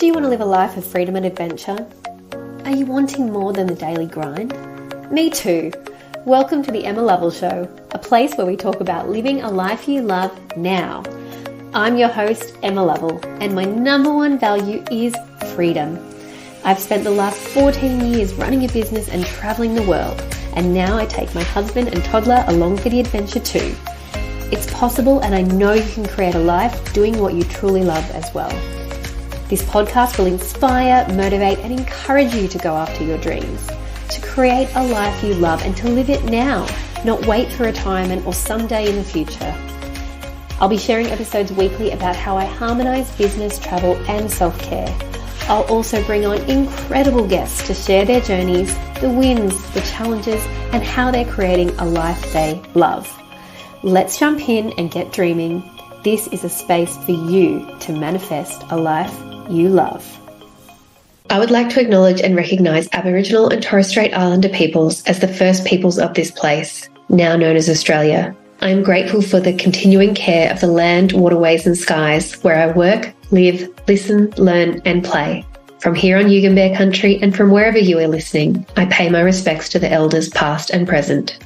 Do you want to live a life of freedom and adventure? Are you wanting more than the daily grind? Me too. Welcome to the Emma Lovell Show, a place where we talk about living a life you love now. I'm your host, Emma Lovell, and my number one value is freedom. I've spent the last 14 years running a business and traveling the world, and now I take my husband and toddler along for the adventure too. It's possible, and I know you can create a life doing what you truly love as well. This podcast will inspire, motivate, and encourage you to go after your dreams, to create a life you love and to live it now, not wait for retirement or someday in the future. I'll be sharing episodes weekly about how I harmonize business, travel, and self-care. I'll also bring on incredible guests to share their journeys, the wins, the challenges, and how they're creating a life they love. Let's jump in and get dreaming. This is a space for you to manifest a life you love. I would like to acknowledge and recognise Aboriginal and Torres Strait Islander peoples as the first peoples of this place, now known as Australia. I am grateful for the continuing care of the land, waterways and skies where I work, live, listen, learn and play. From here on Yugambeh country and from wherever you are listening, I pay my respects to the elders past and present.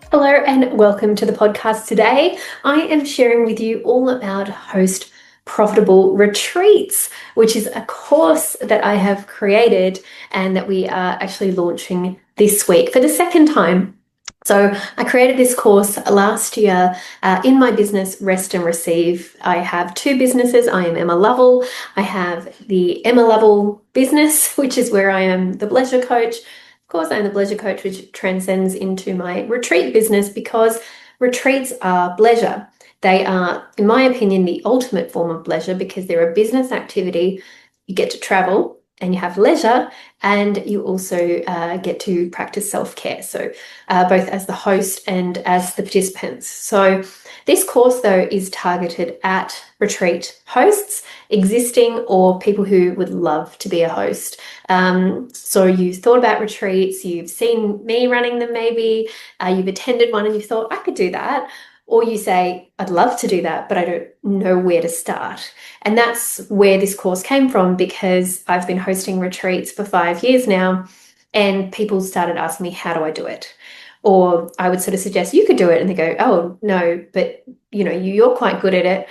Hello and welcome to the podcast today. I am sharing with you all about Host Profitable Retreats, which is a course that I have created and that we are actually launching this week for the second time. So I created this course last year in my business, Rest and Receive. I have two businesses. I am Emma Lovell. I have the Emma Lovell business, which is where I am the bleisure coach. Of course, I'm the bleisure coach, which transcends into my retreat business because retreats are bleisure. They are, in my opinion, the ultimate form of bleisure because they're a business activity. You get to travel and you have leisure, and you also get to practice self-care. So both as the host and as the participants. So this course, though, is targeted at retreat hosts, existing or people who would love to be a host. So you've thought about retreats, you've seen me running them maybe, you've attended one and you thought, I could do that. Or you say, I'd love to do that, but I don't know where to start. And that's where this course came from because I've been hosting retreats for 5 years now and people started asking me, how do I do it? Or I would sort of suggest you could do it and they go, oh, no, but you're quite good at it.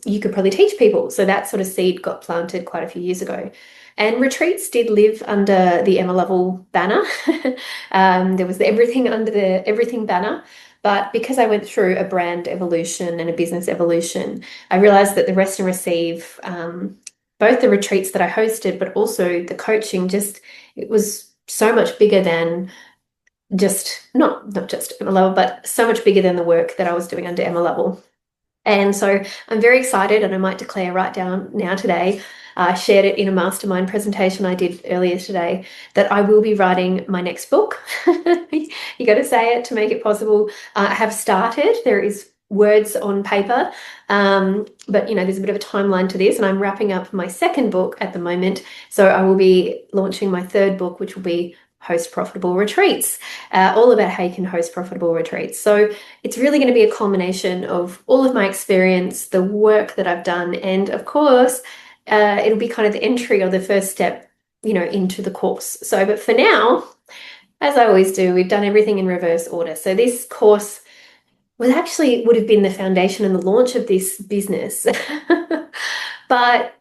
You could probably teach people. So that sort of seed got planted quite a few years ago. And retreats did live under the Emma Lovell banner. There was everything under the everything banner. But because I went through a brand evolution and a business evolution, I realized that the Rest and Receive, both the retreats that I hosted, but also the coaching, it was so much bigger than not just Emma Lovell, but so much bigger than the work that I was doing under Emma Lovell. And so I'm very excited, and I might declare right down now today, I shared it in a mastermind presentation I did earlier today, that I will be writing my next book. You got to say it to make it possible. I have started. There is words on paper, but there's a bit of a timeline to this, and I'm wrapping up my second book at the moment. So I will be launching my third book, which will be Host Profitable Retreats, all about how you can host profitable retreats. So it's really going to be a culmination of all of my experience, the work that I've done, and of course, it'll be kind of the entry or the first step, into the course. So, but for now, as I always do, we've done everything in reverse order. So this course would have been the foundation and the launch of this business. But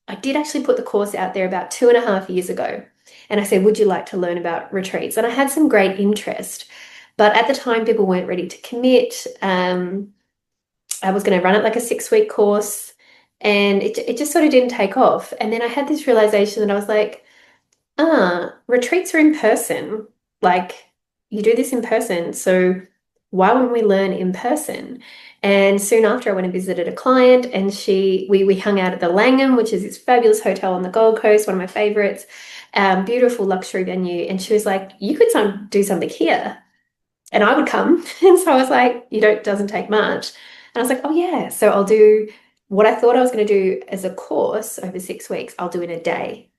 I did actually put the course out there about 2.5 years ago. And I said, would you like to learn about retreats? And I had some great interest. But at the time, people weren't ready to commit. I was going to run it like a 6-week course. And it just sort of didn't take off. And then I had this realization that I was like, retreats are in person. Like, you do this in person. So why wouldn't we learn in person? And soon after, I went and visited a client, and we hung out at the Langham, which is this fabulous hotel on the Gold Coast, one of my favorites, beautiful luxury venue. And she was like, you could do something here. And I would come. And so I was like, doesn't take much. And I was like, oh yeah. So I'll do what I thought I was going to do as a course over 6 weeks, I'll do in a day.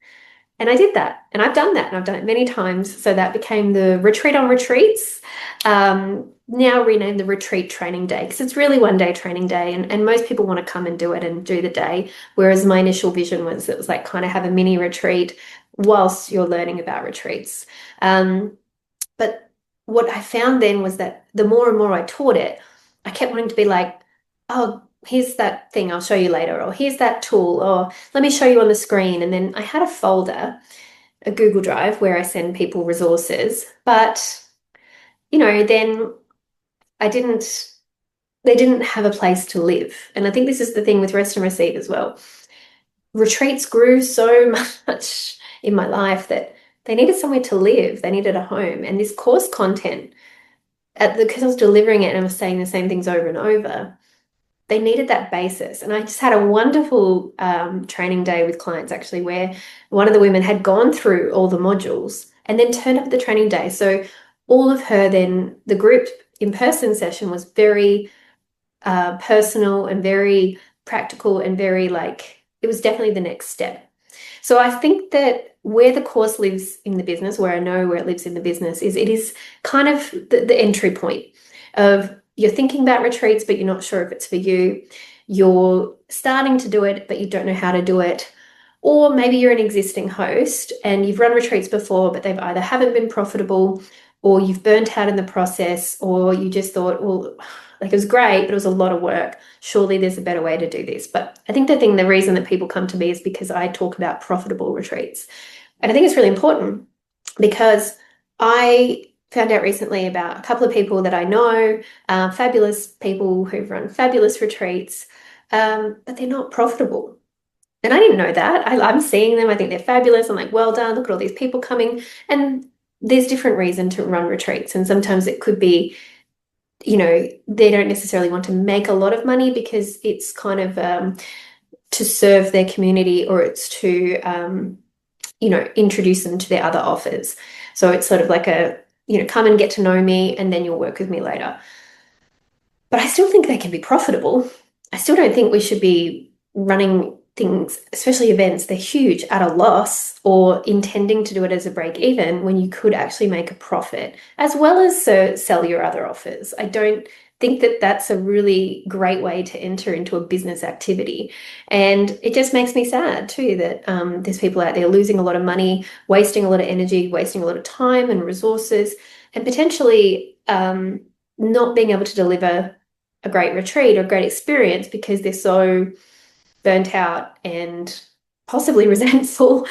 And I did that, and I've done that, and I've done it many times. So that became the retreat on retreats, now renamed the retreat training day, because it's really 1 day training day, and most people want to come and do it and do the day. Whereas my initial vision was it was like kind of have a mini retreat whilst you're learning about retreats. But what I found then was that the more and more I taught it, I kept wanting to be like, oh, here's that thing, I'll show you later, or here's that tool, or let me show you on the screen. And then I had a folder, a Google Drive, where I send people resources. But, then I didn't, they didn't have a place to live. And I think this is the thing with Rest and Receive as well. Retreats grew so much in my life that they needed somewhere to live. They needed a home. And this course content, because I was delivering it and I was saying the same things over and over, they needed that basis. And I just had a wonderful training day with clients, actually, where one of the women had gone through all the modules and then turned up at the training day. So all of her, then the group in-person session was very personal and very practical and very it was definitely the next step. So I think that where the course lives in the business, where I know where it lives in the business, is it is kind of the entry point of you're thinking about retreats, but you're not sure if it's for you. You're starting to do it, but you don't know how to do it. Or maybe you're an existing host and you've run retreats before, but they've either haven't been profitable, or you've burnt out in the process, or you just thought, well, it was great, but it was a lot of work. Surely there's a better way to do this. But I think the reason that people come to me is because I talk about profitable retreats. And I think it's really important because I found out recently about a couple of people that I know, fabulous people who've run fabulous retreats, but they're not profitable. And I didn't know that. I'm seeing them. I think they're fabulous. I'm like, well done. Look at all these people coming. And there's different reason to run retreats. And sometimes it could be, they don't necessarily want to make a lot of money because it's kind of to serve their community, or it's to, introduce them to their other offers. So it's sort of like come and get to know me and then you'll work with me later. But I still think they can be profitable. I still don't think we should be running things, especially events, they're huge, at a loss, or intending to do it as a break even when you could actually make a profit, as well as sell your other offers. I don't think that that's a really great way to enter into a business activity. And it just makes me sad too that there's people out there losing a lot of money, wasting a lot of energy, wasting a lot of time and resources, and potentially not being able to deliver a great retreat or a great experience because they're so burnt out and possibly resentful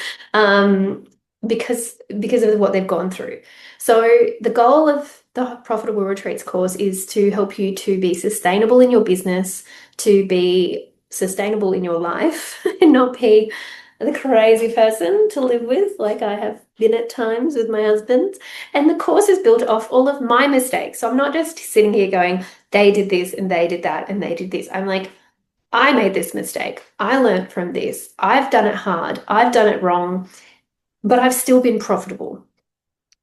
because of what they've gone through. So the goal of the Profitable Retreats course is to help you to be sustainable in your business, to be sustainable in your life, and not be the crazy person to live with, like I have been at times with my husband. And the course is built off all of my mistakes. So I'm not just sitting here going, they did this and they did that and they did this. I'm like, I made this mistake. I learned from this. I've done it hard. I've done it wrong, but I've still been profitable.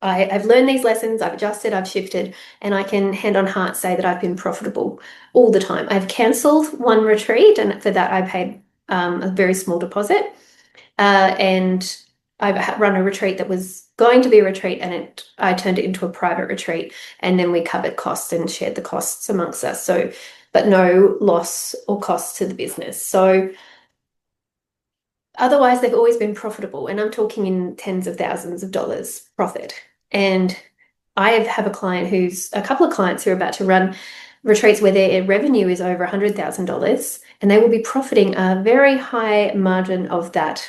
I've learned these lessons, I've adjusted, I've shifted, and I can hand on heart say that I've been profitable all the time. I've cancelled one retreat, and for that I paid a very small deposit. And I've run a retreat that was going to be a retreat, and I turned it into a private retreat, and then we covered costs and shared the costs amongst us. So, but no loss or cost to the business. So otherwise, they've always been profitable, and I'm talking in tens of thousands of dollars profit. And I have a couple of clients who are about to run retreats where their revenue is over $100,000, and they will be profiting a very high margin of that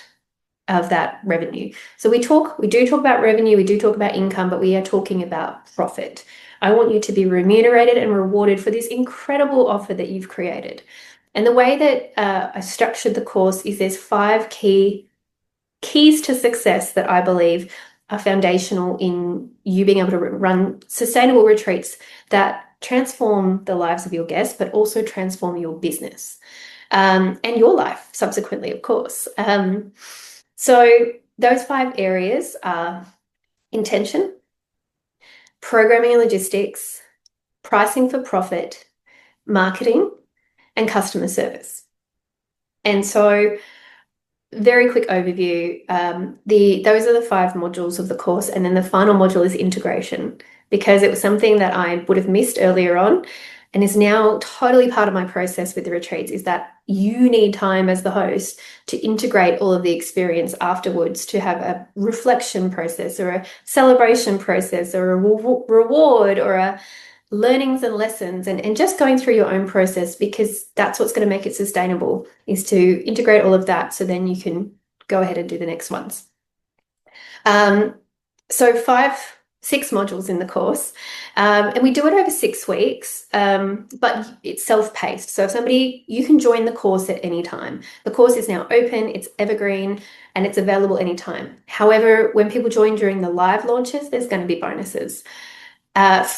revenue. So we do talk about revenue, we do talk about income, but we are talking about profit. I want you to be remunerated and rewarded for this incredible offer that you've created. And the way that I structured the course is there's 5 keys to success that I believe are foundational in you being able to run sustainable retreats that transform the lives of your guests, but also transform your business and your life subsequently, of course. So those 5 areas are intention, programming and logistics, pricing for profit, marketing, and customer service. And so very quick overview. Those are the 5 modules of the course, and then the final module is integration, because it was something that I would have missed earlier on and is now totally part of my process with the retreats, is that you need time as the host to integrate all of the experience afterwards, to have a reflection process or a celebration process or a reward or a learnings and lessons, and just going through your own process, because that's what's going to make it sustainable, is to integrate all of that so then you can go ahead and do the next ones. So 6 modules in the course, and we do it over 6 weeks, but it's self-paced. So if you can join the course at any time. The course is now open, it's evergreen, and it's available anytime. However, when people join during the live launches, there's going to be bonuses.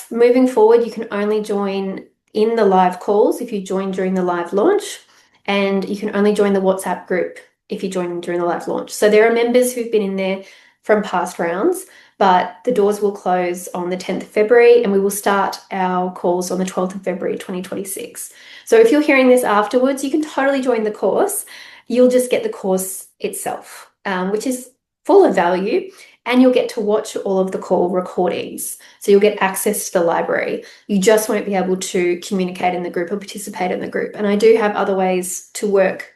Moving forward, you can only join in the live calls if you join during the live launch, and you can only join the WhatsApp group if you join during the live launch. So there are members who've been in there from past rounds, but the doors will close on the 10th of February, and we will start our calls on the 12th of February 2026. So if you're hearing this afterwards, you can totally join the course. You'll just get the course itself, which is full of value, and you'll get to watch all of the call recordings. So you'll get access to the library. You just won't be able to communicate in the group or participate in the group. And I do have other ways to work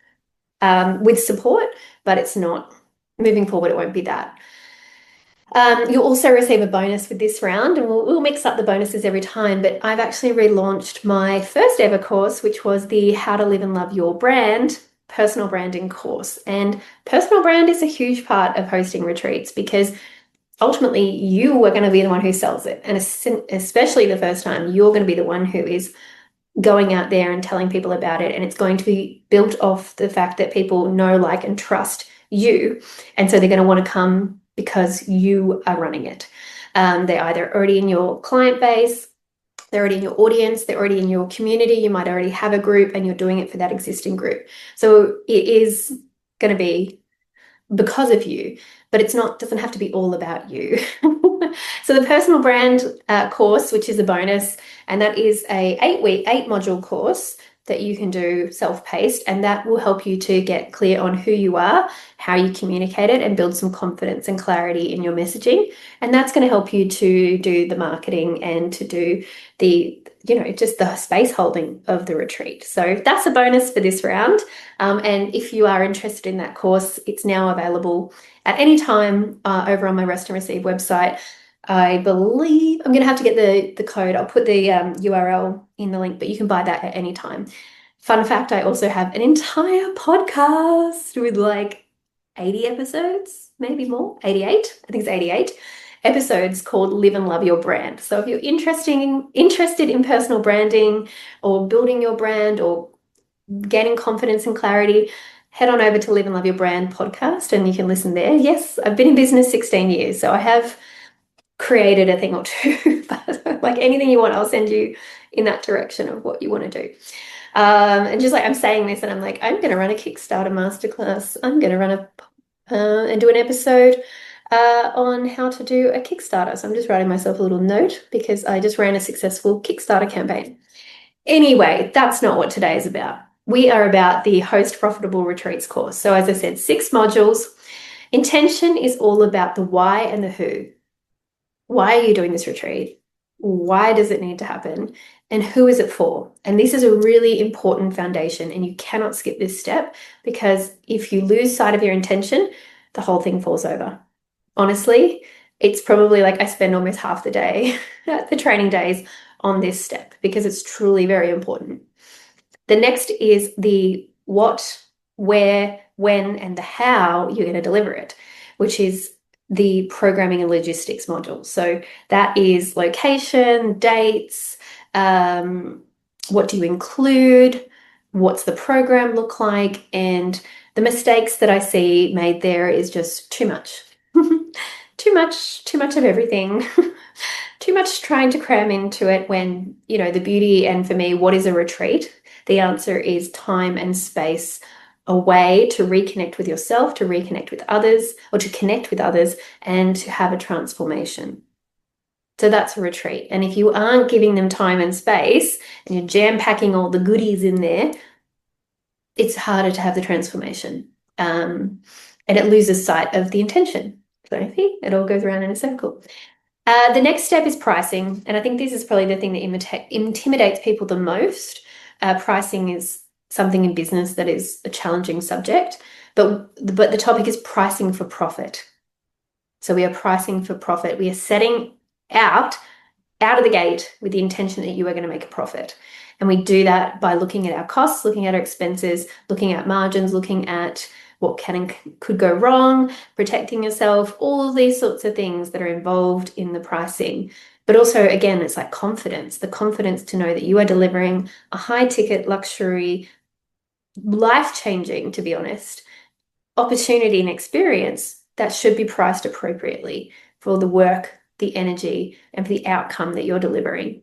with support, but it's not, moving forward, it won't be that. You'll also receive a bonus with this round, and we'll mix up the bonuses every time, but I've actually relaunched my first ever course, which was the How to Live and Love Your Brand personal branding course. And personal brand is a huge part of hosting retreats, because ultimately you are going to be the one who sells it. And especially the first time, you're going to be the one who is going out there and telling people about it. And it's going to be built off the fact that people know, like, and trust you. And so they're going to want to come because you are running it. They're either already in your client base, they're already in your audience, they're already in your community. You might already have a group and you're doing it for that existing group. So it is going to be because of you, but doesn't have to be all about you. So the personal brand course, which is a bonus, and that is a 8-module course that you can do self-paced, and that will help you to get clear on who you are, how you communicate it, and build some confidence and clarity in your messaging. And that's going to help you to do the marketing and to do the, just the space holding of the retreat. So that's a bonus for this round. And if you are interested in that course, it's now available at any time over on my Rest and Receive website. I believe I'm going to have to get the code. I'll put the URL in the link, but you can buy that at any time. Fun fact, I also have an entire podcast with like 80 episodes, maybe more, 88. I think it's 88 episodes called Live and Love Your Brand. So if you're interested in personal branding or building your brand or gaining confidence and clarity, head on over to Live and Love Your Brand podcast and you can listen there. Yes, I've been in business 16 years, so I have created a thing or two, but like anything you want, I'll send you in that direction of what you want to do. And just like I'm saying this and I'm like, I'm going to run a Kickstarter masterclass. I'm going to run and do an episode on how to do a Kickstarter. So I'm just writing myself a little note because I just ran a successful Kickstarter campaign. Anyway, that's not what today is about. We are about the Host Profitable Retreats course. So as I said, 6 modules. Intention is all about the why and the who. Why are you doing this retreat? Why does it need to happen? And who is it for? And this is a really important foundation, and you cannot skip this step, because if you lose sight of your intention, the whole thing falls over. Honestly, it's probably like I spend almost half the day at the training days on this step because it's truly very important. The next is the what, where, when, and the how you're going to deliver it, which is the programming and logistics module. So that is location, dates, what do you include, what's the program look like, and the mistakes that I see made there is just too much. Too much of everything. Too much trying to cram into it when, the beauty, and for me, what is a retreat? The answer is time and space, a way to reconnect with yourself, to reconnect with others, or to connect with others, and to have a transformation. So that's a retreat. And if you aren't giving them time and space, and you're jam-packing all the goodies in there, it's harder to have the transformation. and it loses sight of the intention. So see, it all goes around in a circle. The next step is pricing, and I think this is probably the thing that intimidates people the most. Pricing is something in business that is a challenging subject, but the topic is pricing for profit. So we are pricing for profit. We are setting out of the gate with the intention that you are going to make a profit. And we do that by looking at our costs, looking at our expenses, looking at margins, looking at what can and could go wrong, protecting yourself, all of these sorts of things that are involved in the pricing. But also, again, it's like confidence, the confidence to know that you are delivering a high ticket, luxury, life-changing, to be honest, opportunity and experience that should be priced appropriately for the work, the energy, and for the outcome that you're delivering.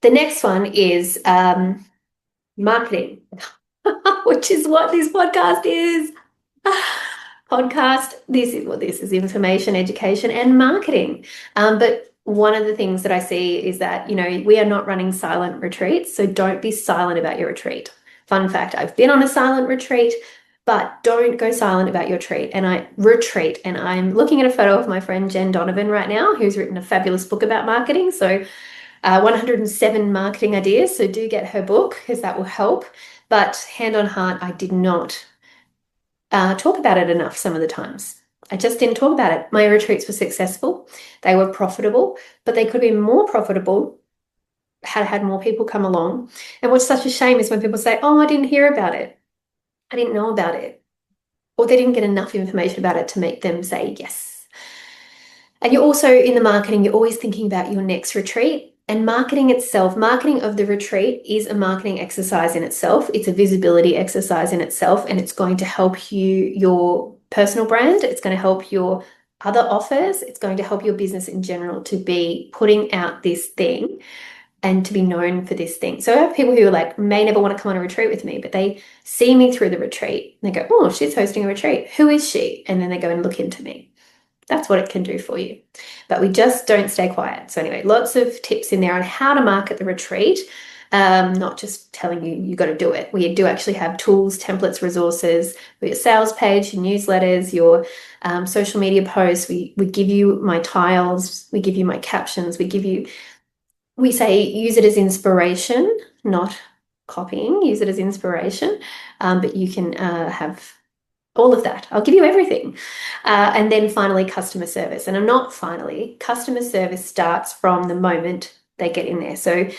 The next one is marketing, which is what this podcast is. This is what this is: information, education, and marketing. But one of the things that I see is that, we are not running silent retreats, so don't be silent about your retreat. Fun fact, I've been on a silent retreat, but don't go silent about your retreat. And I'm looking at a photo of my friend Jen Donovan right now, who's written a fabulous book about marketing. So 107 marketing ideas. So do get her book, because that will help. But hand on heart, I did not talk about it enough some of the times. I just didn't talk about it. My retreats were successful. They were profitable, but they could be more profitable had I had more people come along. And what's such a shame is when people say, oh, I didn't hear about it. I didn't know about it. Or they didn't get enough information about it to make them say yes. And you're also in the marketing, you're always thinking about your next retreat. And marketing itself, marketing of the retreat is a marketing exercise in itself. It's a visibility exercise in itself, and it's going to help your personal brand. It's going to help your other offers. It's going to help your business in general to be putting out this thing and to be known for this thing. So I have people who may never want to come on a retreat with me, but they see me through the retreat and they go, oh, she's hosting a retreat. Who is she? And then they go and look into me. That's what it can do for you. But we just don't stay quiet. So anyway, lots of tips in there on how to market the retreat. Not just telling you got to do it. We do actually have tools, templates, resources for your sales page, your newsletters, your social media posts. We give you my tiles. We give you my captions. We say use it as inspiration, not copying. Use it as inspiration. But you can have all of that. I'll give you everything. And then finally, customer service. And customer service starts from the moment they get in there. So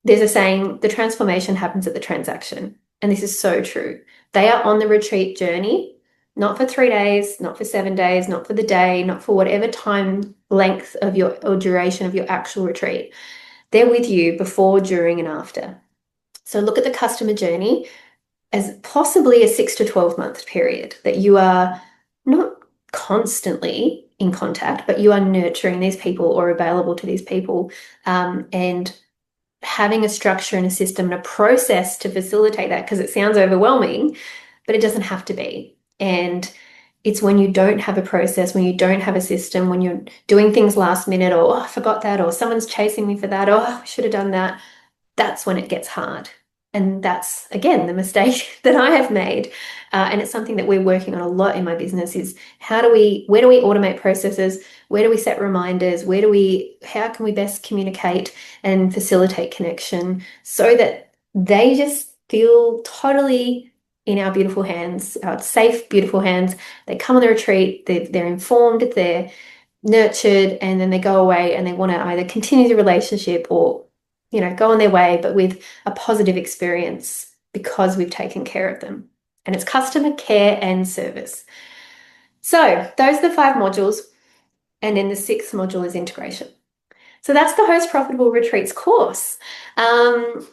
there's a saying, the transformation happens at the transaction. And this is so true. They are on the retreat journey, not for 3 days, not for 7 days, not for the day, not for whatever time length of or duration of your actual retreat. They're with you before, during, and after. So look at the customer journey as possibly a 6 to 12 month period that you are not constantly in contact, but you are nurturing these people or available to these people, and having a structure and a system and a process to facilitate that, because it sounds overwhelming, but it doesn't have to be. And it's when you don't have a process, when you don't have a system, when you're doing things last minute, or, oh, I forgot that, or someone's chasing me for that, or I should have done that. That's when it gets hard. And that's, again, the mistake that I have made. And it's something that we're working on a lot in my business is where do we automate processes? Where do we set reminders? How can we best communicate and facilitate connection so that they just feel totally in our beautiful hands, our safe, beautiful hands. They come on the retreat, they're informed, they're nurtured, and then they go away and they want to either continue the relationship or go on their way, but with a positive experience because we've taken care of them. And it's customer care and service. So those are the 5 modules. And then the 6th module is integration. So that's the Host Profitable Retreats course. I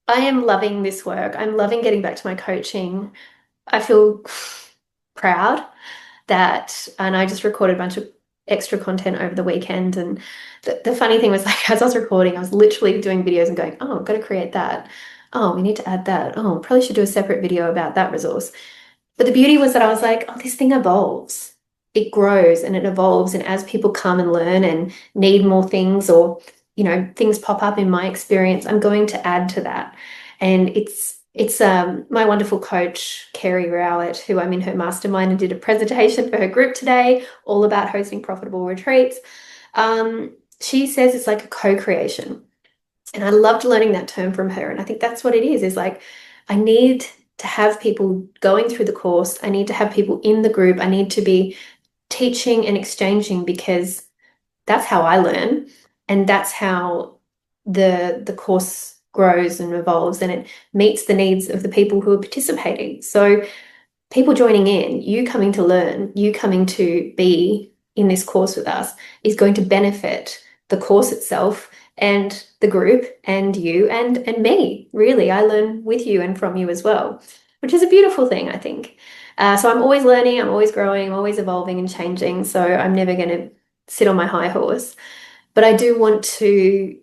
am loving this work. I'm loving getting back to my coaching. I feel proud and I just recorded a bunch of extra content over the weekend, and the funny thing was, as I was recording, I was literally doing videos and going, oh, I've got to create that, oh, we need to add that, oh, probably should do a separate video about that resource. But the beauty was that I was like, oh, this thing evolves, it grows and it evolves, and as people come and learn and need more things, or things pop up in my experience, I'm going to add to that. And it's It's my wonderful coach, Kerry Rowett, who I'm in her mastermind and did a presentation for her group today, all about hosting profitable retreats. She says it's like a co-creation. And I loved learning that term from her. And I think that's what it is like, I need to have people going through the course. I need to have people in the group. I need to be teaching and exchanging, because that's how I learn. And that's how the course grows and evolves, and it meets the needs of the people who are participating. So people joining in, you coming to learn, you coming to be in this course with us, is going to benefit the course itself and the group and you and me. Really, I learn with you and from you as well, which is a beautiful thing, I think. So I'm always learning, I'm always growing, I'm always evolving and changing. So I'm never going to sit on my high horse. But I do want to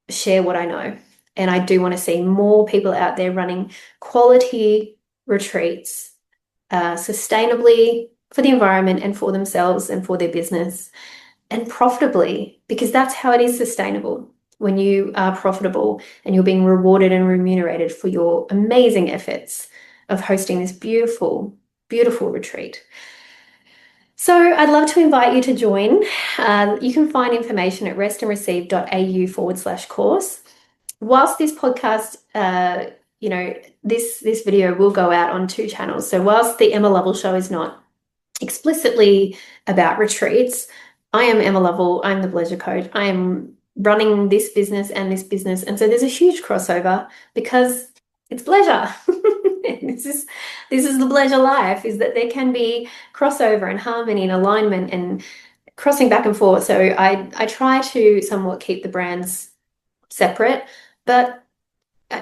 share what I know. And I do want to see more people out there running quality retreats sustainably for the environment and for themselves and for their business, and profitably, because that's how it is sustainable. When you are profitable and you're being rewarded and remunerated for your amazing efforts of hosting this beautiful, beautiful retreat. So I'd love to invite you to join. You can find information at restandreceive.au/course. Whilst this podcast, this video will go out on 2 channels. So whilst the Emma Lovell Show is not explicitly about retreats, I am Emma Lovell. I'm the bleisure coach. I am running this business and this business. And so there's a huge crossover, because it's bleisure. This is the bleisure life, is that there can be crossover and harmony and alignment and crossing back and forth. So I try to somewhat keep the brands separate, but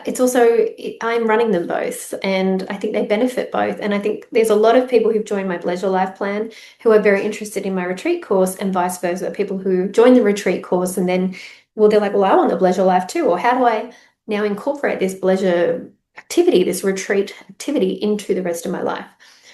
it's also, I'm running them both, and I think they benefit both. And I think there's a lot of people who've joined my bleisure life plan who are very interested in my retreat course, and vice versa. People who join the retreat course and then, they're like, well, I want the bleisure life too. Or how do I now incorporate this bleisure activity, this retreat activity, into the rest of my life?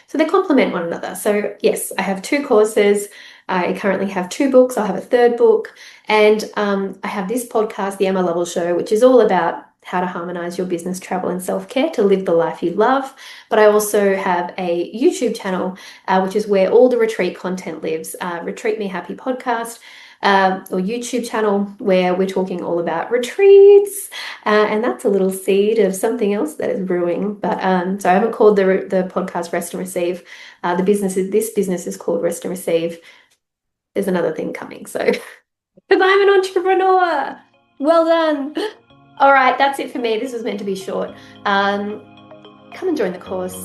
So they complement one another. So yes, I have 2 courses. I currently have 2 books. I have a 3rd book. And I have this podcast, The Emma Lovell Show, which is all about how to harmonize your business, travel, and self-care to live the life you love. But I also have a YouTube channel, which is where all the retreat content lives. Retreat Me Happy podcast, or YouTube channel, where we're talking all about retreats. And that's a little seed of something else that is brewing. But so I haven't called the podcast Rest and Receive. This business is called Rest and Receive. There's another thing coming. So, because I'm an entrepreneur. Well done. All right, that's it for me. This was meant to be short. Come and join the course.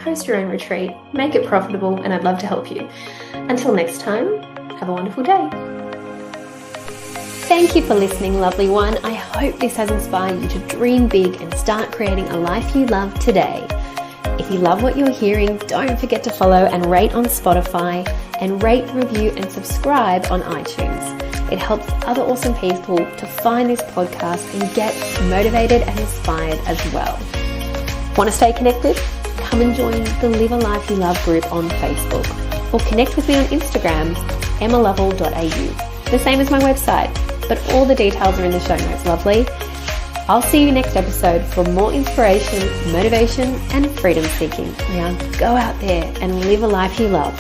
Host your own retreat. Make it profitable, and I'd love to help you. Until next time, have a wonderful day. Thank you for listening, lovely one. I hope this has inspired you to dream big and start creating a life you love today. If you love what you're hearing, don't forget to follow and rate on Spotify, and rate, review, and subscribe on iTunes. It helps other awesome people to find this podcast and get motivated and inspired as well. Want to stay connected? Come and join the Live a Life You Love group on Facebook, or connect with me on Instagram, emmalovell.au. The same as my website, but all the details are in the show notes, lovely. I'll see you next episode for more inspiration, motivation, and freedom seeking. Now go out there and live a life you love.